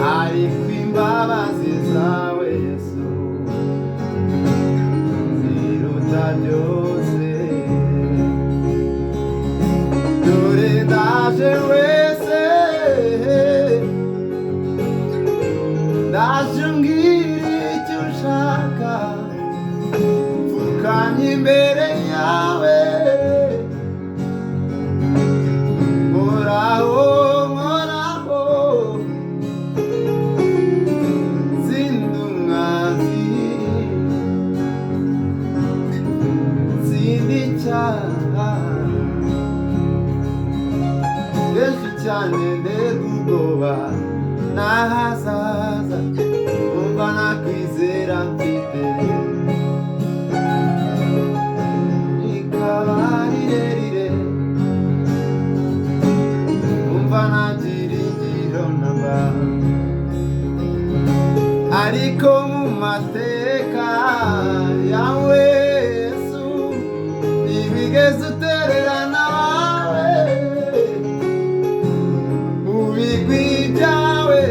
ariko imbabazi zawe Yesu ziruta byose. Dore ndaje wese, ndaje umbwira icyo ushaka, mfukanye imbere yawe, nkoraho nkoraho, zindi umwanzi, zindi icyaha, kenshi cyane nterwa ubwoba n'ahazaza, numva nta kwizera mfite, rikaba rirerire, numva nta byiringiro namba, ariko mu mateka yawe Yesu ntibigeze utererana abawe, mu bigwi byawe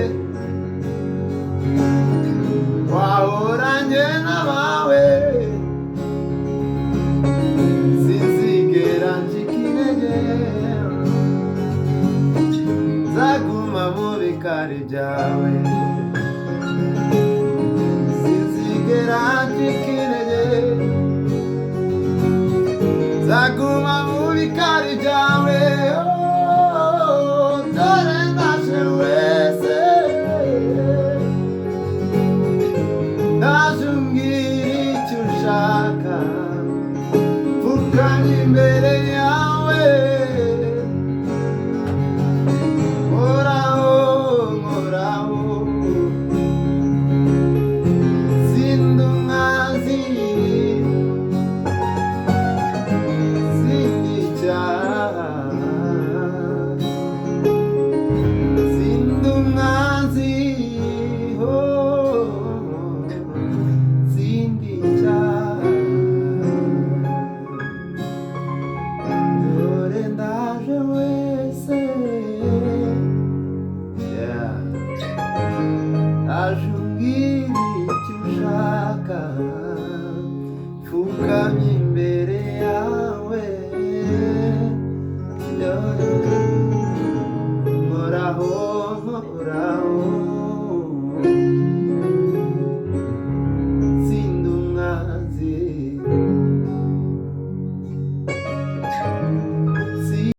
wahoranye n'abawe, sinzigera ncika intege, nzaguma mu bikari byawe, sinzigera ncika intege, nzaguma mu bikari byawe. Dore ndaje wese, ndaje umbwira icyo ushaka, mfukanye imbere yawe, nkoraho nkoraho, zindi umwanzi, zindi icyaha, zindi umwanzi, zindi icyaha. Dore ndaje wese, ndaje umbwira icyo ushaka, mfukamye